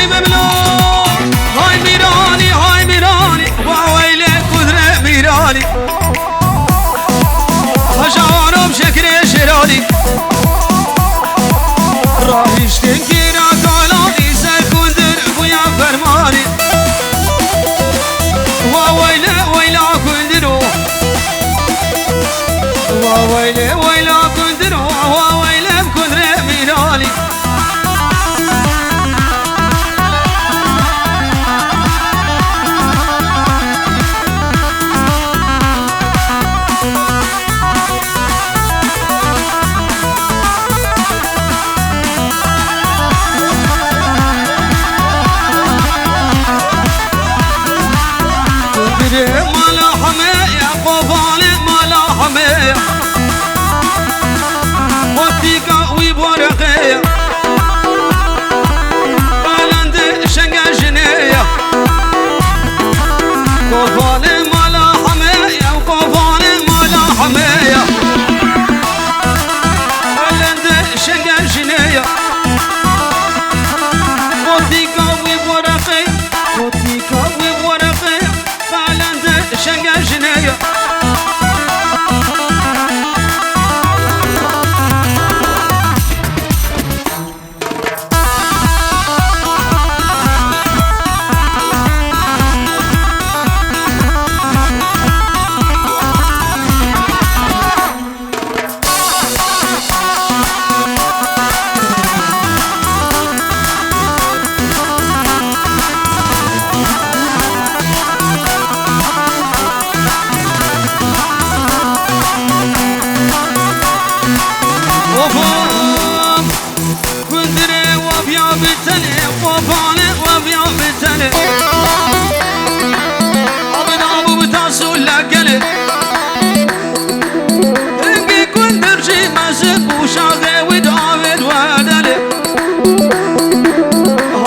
هاي مملوك هاي ميراني هاي ميراني وويلي كثر ميراني هشارم شكر شراني راهيش تنكينا قالاني سيكندر بويا فرماني وويلي ويلا كندرو وويلي ويلا كندرو وويلي بكثر ميراني مالا حماية قبالي مالا حماية وطيقة ويبورقية قالند شنقا جنية قبالي مالا حماية وقبالي مالا حماية قالند شنقا جنية وطيقة ويبورقية وطيقة ويبورقية شنقا جناية كندري وبيا بتني وبالي وبيا بتني أبنا أبو بتاسو لقلي إنكي كندر جي مسك وشاغي وداود ودلي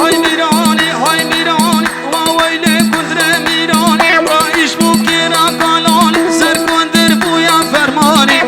هاي ميراني هاي ميراني وويلي كندري ميراني رايش بوكينا قالاني سر كندر بويا فرماني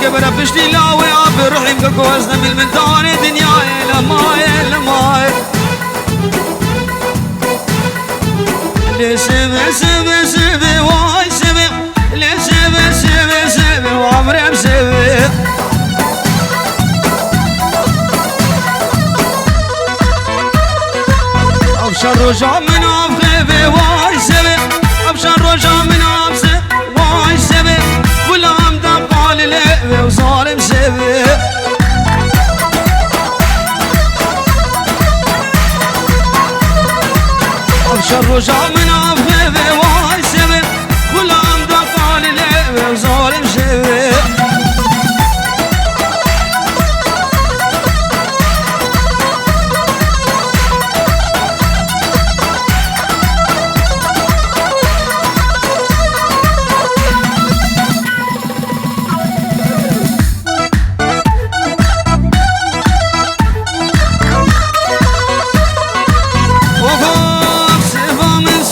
كبر بشتي لاوي عبر رحيم كوزنا من المنتاني دنيا لماي لماي لي سبي سبي سبي واي سبي لي سبي سبي سبي وعمري بسبي أبشر رجع من عبخيبي واي سبي أبشر رجع من عبسي واي سبي والعم دقالي لقبي وظالم سبي أبشر رجع من عبخيبي واي سبي والعم دقالي لقبي وظالم سبي من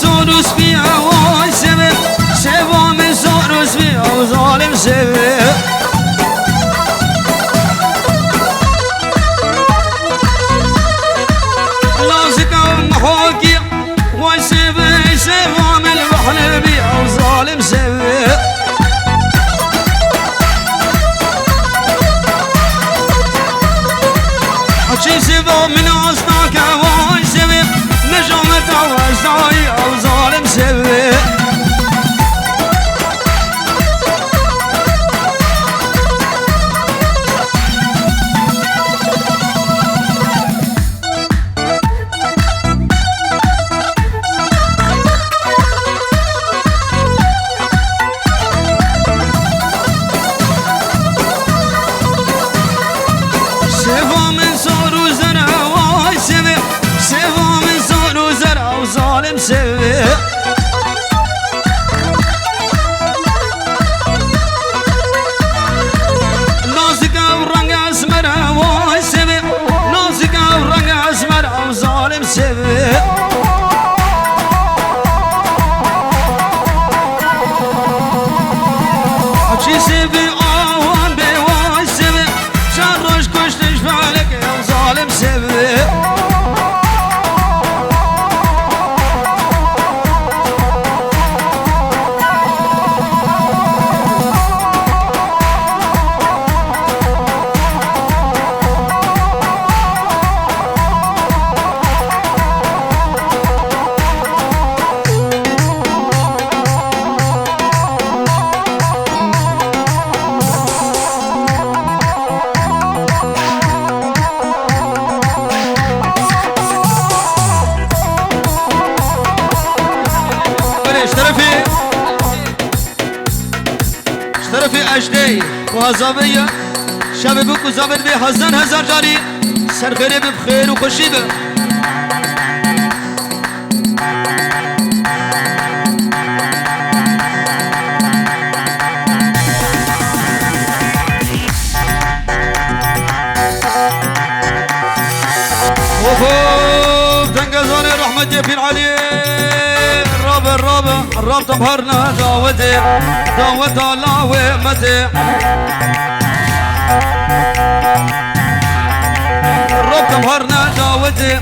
زای او ظالم سوی ظالم سوي نازك ورنگ اسمر واي سوي نازك ورنگ اسمر او ظالم سوي اچي سوي آوان بي واي سوي شرش كشتش فعلك او ظالم سوي اشترفي اجدي وهزابية شبابك وزابط بي حزن هزار جاري سر خيري بخير وخشي به وفوق دنقزاني رحمتي في العلي الرب تبهرنا دعوتي دعوة الله ومتي الرب تبهرنا دعوتي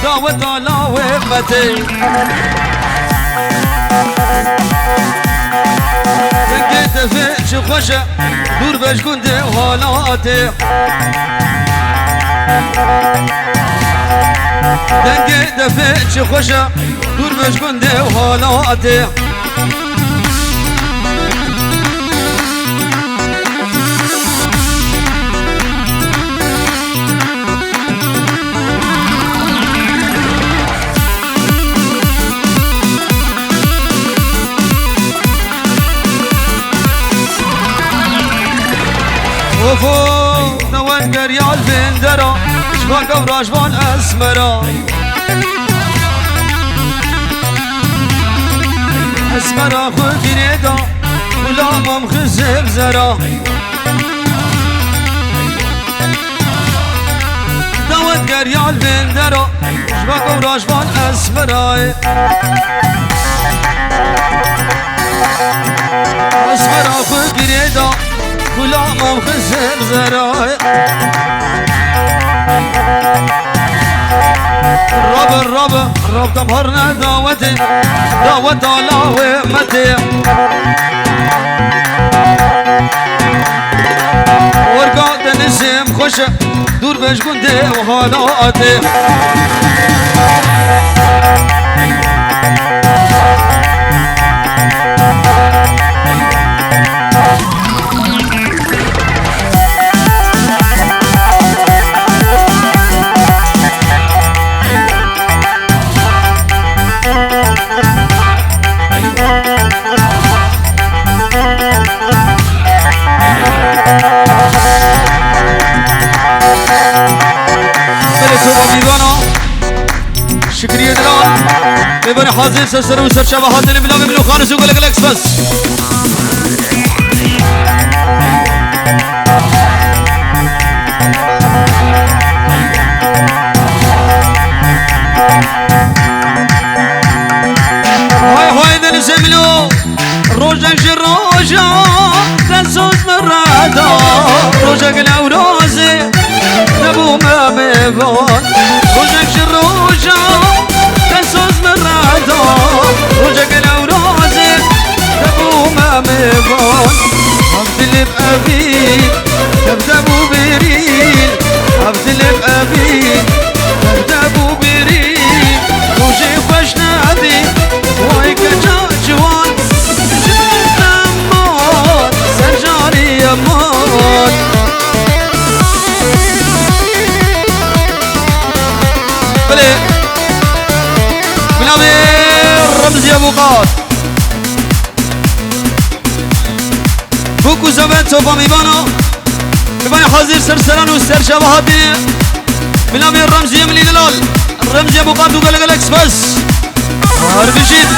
دعوة الله ومتي دنقيت في شخوشة دور باش كنت وهالاتي دنقيت في شخوشة دور باش كنت وهالاتي وفوق نوان قريال بندرا شباك وراجبان اسمرا اسمرا خود ندا غلامم خزب زرا نوان قريال بندرا شباك وراجبان اسمرا اسمرا خود ندا غلامم خزب زراي الرب تبهرنا دعوتي دعوة الله ومتي ورقات نسيم خوشة دور باش كنتي وهالاتي شكريا دلال ببني حاضر سر وسر شبهات اللي بلا بلو خالص يقول لك الاكس بس هاي ذا نسملو روجك جروجا تنسوس مرادا روجك الاوروزي نبو ما ميفون روجك جروجا تنسوس مرادا روجك الاوروزي نبو ما ميفون عبدالله بأبيل تبدأ بريل عبدالله بأبيل تبدأ بريل روجي خوشنا رمزي ابو قاد بوكو زمان توفا ميبانو ميباني حاضر سرسران وسر شبهاتي بلامي الرمزي ملي دلال الرمزي ابو قاد وقال لك بس عارف جيت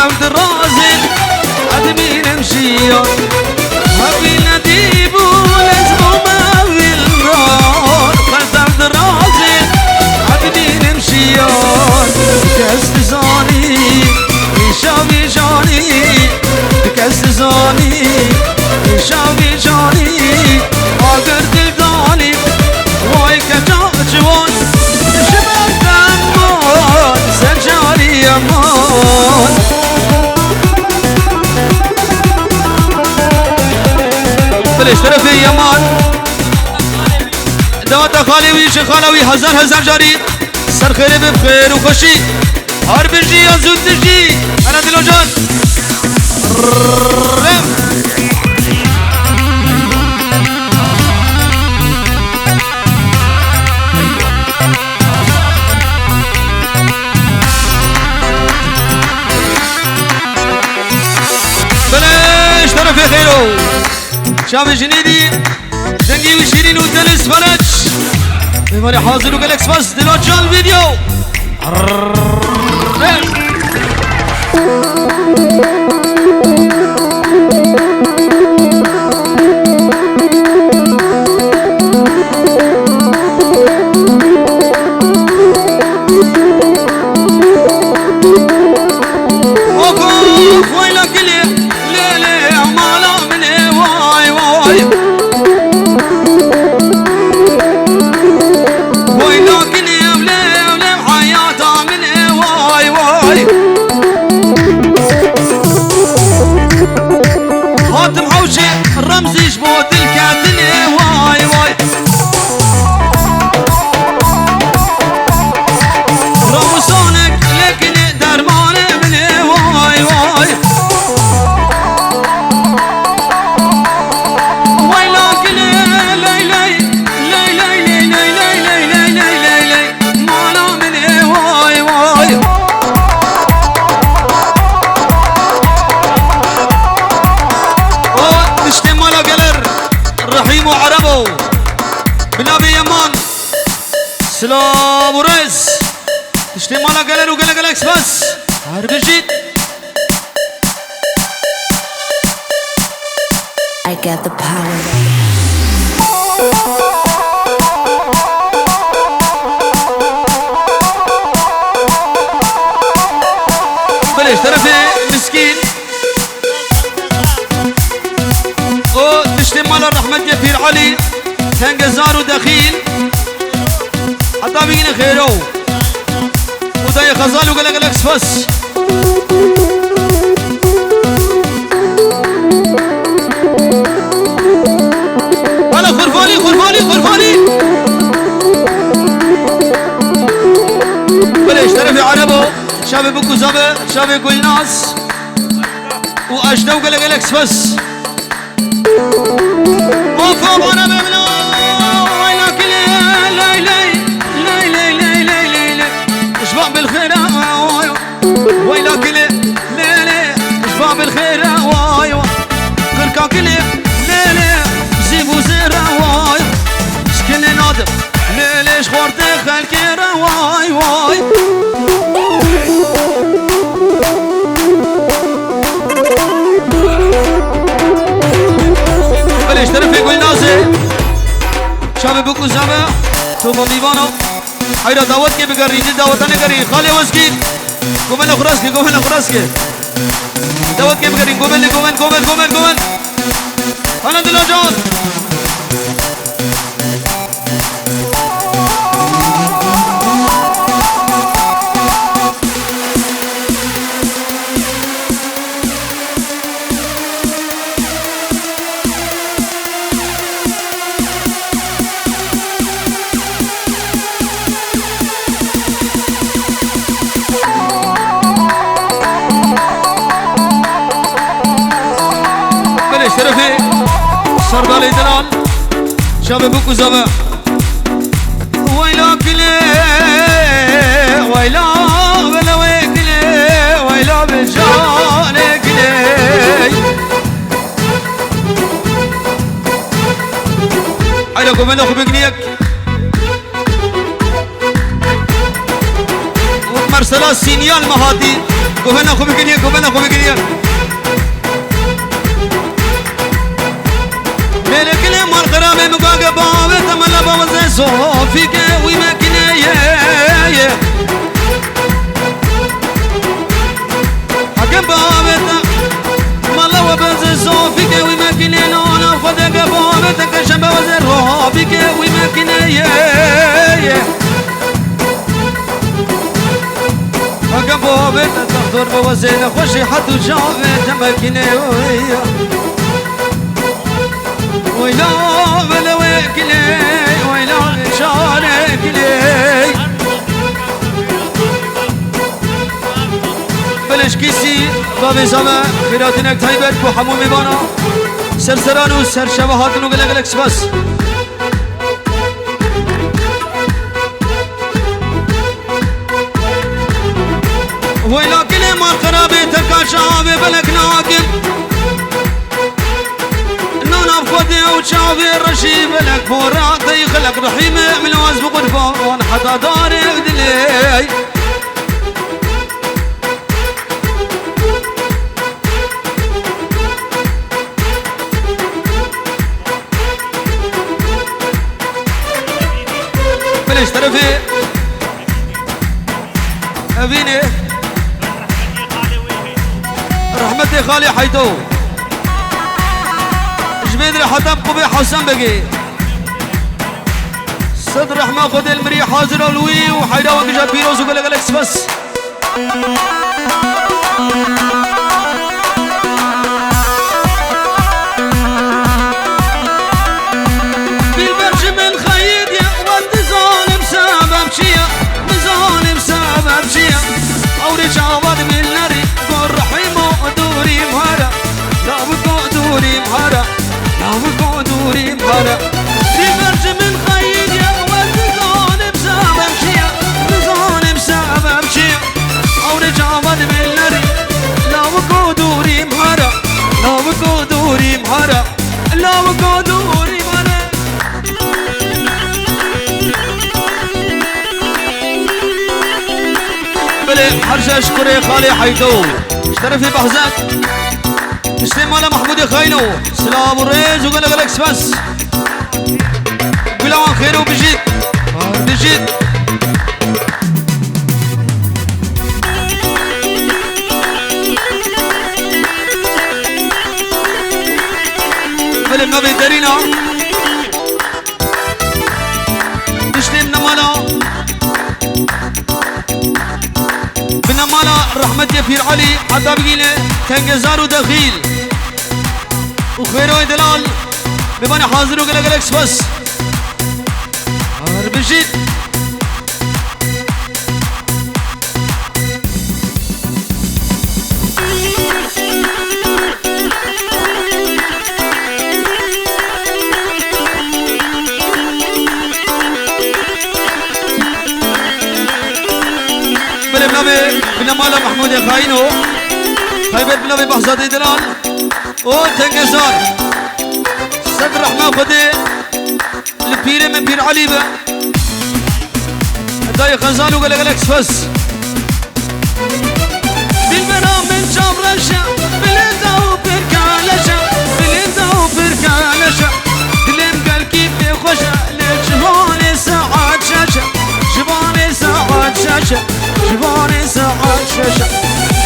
عبد الرازق عدمين امشيون هبي نديب ولازمو ما بالنار قلت عبد الرازق عدمين امشيون بكست زاني شابي جاني بكست زاني شابي جاني عقر دلداني واي كجا جوان شباب دمان سجاري امان بلش طرفي يمان دوات خالي ويش خالوي هزار جاري سر خير بخير وخشي هر بجي ازود تجي انا دلو جان بلش طرفي خيرو شاب جنيدي دنجي وشيرين ودلس فرج بماري حاضر وقالكس بس دلوقتي جال فيديو الرمزي جبوت الكاتني واي واي رمسونك لكن درماني مني واي واي ويلاك لي لي لي لي لي لي لي لي لي لي لي مالا مني واي واي رحيم وعربو بلابي يمان سلام ورز تشتي مالا قلر وقلق قلقس بس عارف جيت I got the power. بلش طرفي مسكين تشتي مال الرحمة يفير علي كان جزار ودخيل حتى بيجينا خيرو وده خزال وقال لك اكسفس انا خرفاني بلش طرفي عربو شابي بكو زابي شابي كل ناس واشتو قال لك اكسفس وفوق انا بملا ويلك لي لي لي لي لي لي لي لي اشبع بالخير ويلك لي لي لي اشبع بالخير واي كركاك لي لي لي زيبو زير واي شكل نادر لي ليش خورت خلكي واي واي اشترف في كل ناسي شاب بوكو زابا توبا ميبانو حيرا دعوت كي بقرين دعوتاني قرين خالي وسكين قومن اخراسكي دعوت كي بقرين قومن انا دلو جان سردال دلال شاب بوكو زبا ويلا كلي ويلا بلا ويكلي ويلا بالجان كلي حيلكم من اخو بقنيك مرسلا سينيال مهاتي قبنا اخو بقنيك قبنا اخو بقنيك ملك لي مال خرامي مقاقة بابي تملا بوزي صوفيك ويمكني حكم بابي تملا وبوزي صوفيك ويمكني لونا خدك بابي تكشم بوزي روبيك ويمكني حكم بابي تخطر بوزي خوشي حدو جابي تمكني ويلا بلا ويكلي ويلا شاركلي بلش كيسي بابي زمان خيراتنك تايبت بو حمومي بانا سرسرانو سر شبهاتنو قلق سبس ويلا كلي مال خرابي تركا شعبي بلك ناكم خودي وشافي الرشيب لك فوراتي خلق رحيمة من واز بغرفان حتى داري بدلي بلش طرفي أبيني رحمتي خالي حيتو بدري حتى بقبي حسن بقي صدر رحمة خد المري حاضر ولوي وحيدا وقجا بيروز وقال لك بس بالبرج من خيد يا ود ظالم سبب شيا ظالم سبب شيا اوري جواد من ناري قول رحيمو دوري مهارا لا بقو دوري مهارا دوري مهارا بالبرج من خيد يا ود ظالم سبب شيا ظالم سبب شيا اوري جواد من ناري لا بقو دوري مهارا لا بقو دوري مهارا لا بقو دوري مهارا بلي حرشة اشكري خالي حيدو اشترفي بحزات مسلم مالا محمود خاينو سلام الرئيس وقال لك بس بلوان خير وبجيت بجيت فيلم نبي دارينا مسلم مالا بنا مالا رحمة يفير علي حتى بقينا تنجزار ودخيل وخير ويدلال بباني حاضر وقال لك بس بجيت بنا مالا محمود خاينو طيبت بنبي بحزادي دلال او تنجزار صدر رحمة خدي البيرة من بير عليبة داي خزان وقال لك بس بالبرام من جبرشة بلندا وبركالشة بلندا وبركالشة دلم قال كيف خوشة لجباني ساعات شاشة جباني ساعات شاشة جباني ساعات شاشة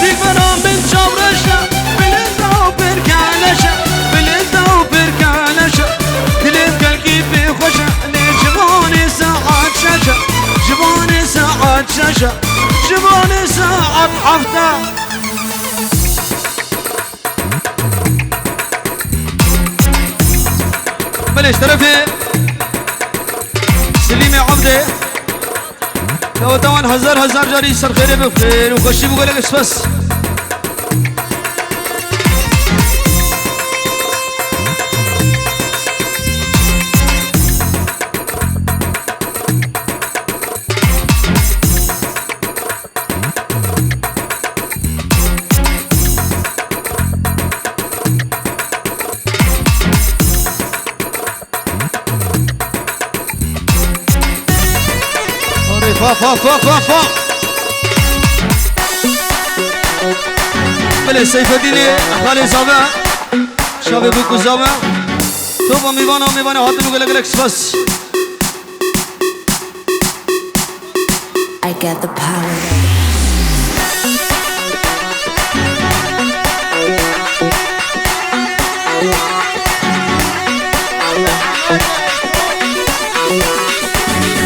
بالبرام من جبرشة بلندا وبركالشة بلندا وبركالشة دلم قال كيف خوشة لجباني ساعات شاشة جباني ساعات شاشة جباني ساعات حفتة بلش طرفي سليمي عبدي لو توان هزار جاري سر خيري بخير وخشي بقول لك بس فا بله سيف الدين خالي زابا شابه بوكو زابا توبا ميوانا هاتم قلق لك سبس I got the power.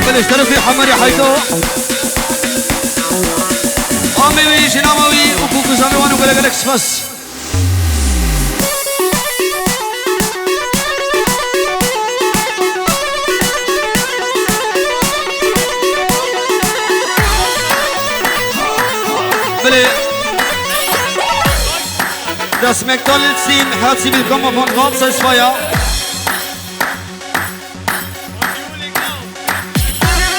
بلش ترفي حمري حيثو آمي ويش ناموي وكوكو زامي وانو قلق لك سبس Das McDonalds-Team, herzlich willkommen von Hochzeitsfeier.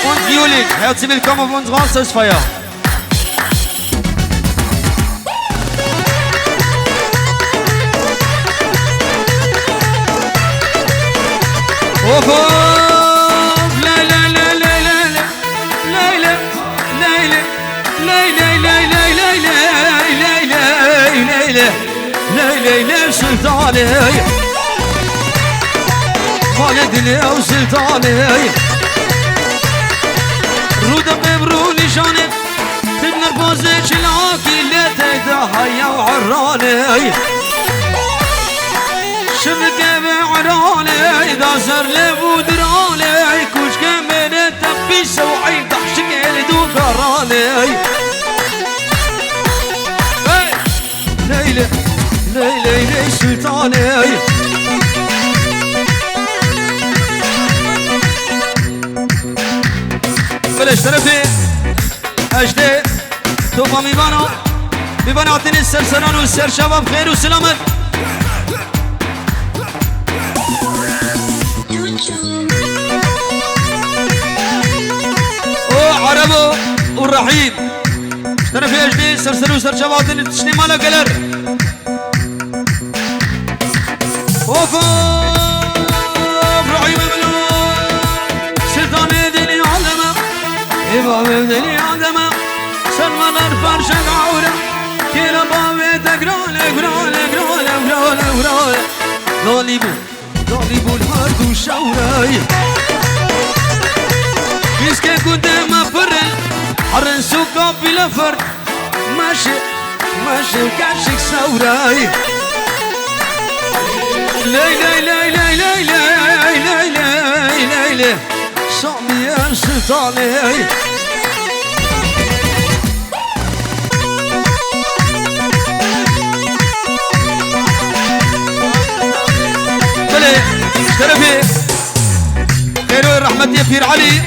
Und Julik, herzlich willkommen auf unserer Hochzeitsfeier. ليلى سلطاني خالدني وسلطاني رودا ببروني شاني تبنى البوزي شلاكي لا تداها يا وعراني شبكة بعراني إذا صار لبودراني كوش كامينة تبي سوعي ضحشك يلدو قراني ليلى ليلى سلطاني بلش ترفي اجدي توبا ميبانا عطيني السرسران والسر شباب خير وسلامت او عربو والرحيم ترفي اجدي سرسر وسر شباب عطيني تشني مالا قلر اوفو ابراهيم ملو سلطان دنيا عالمه امام دنيا عالمه سلمان الفرش عوره كلا بابي تقرال ضالبو الهرد وشوراي بيسكي قدام فرن حرن سوقا بلا فرد ماشي وكاشك سوراي ليلى صامي يا سلطاني بلي اشترفي خير الرحمة يا بير علي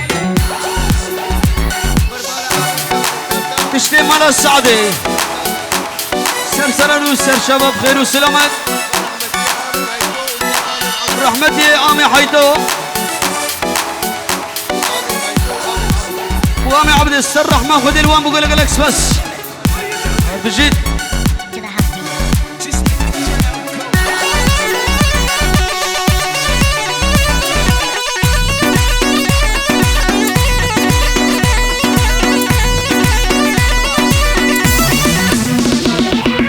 تشتي مالا السعدي سرسران وسر شباب خير وسلامت رحمتي آمي حيدو وآمي عبد السر رحمة خذ الوان بقول لك الاكس بس بجد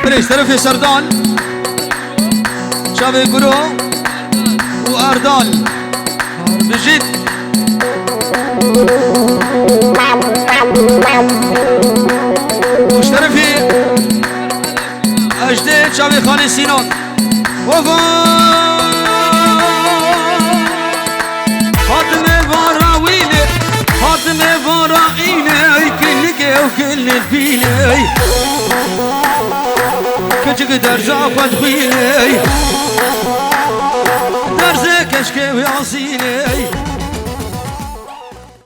بليش ترفي سردان شافي قرو وأردال بجد مشترفي أجداد شافي خالي سينون وفا خاتمة فراويلة خاتمة فراويلة كلك وكل الفيلة كتشك درجة فدخيلة درزة كشكي ويعصيني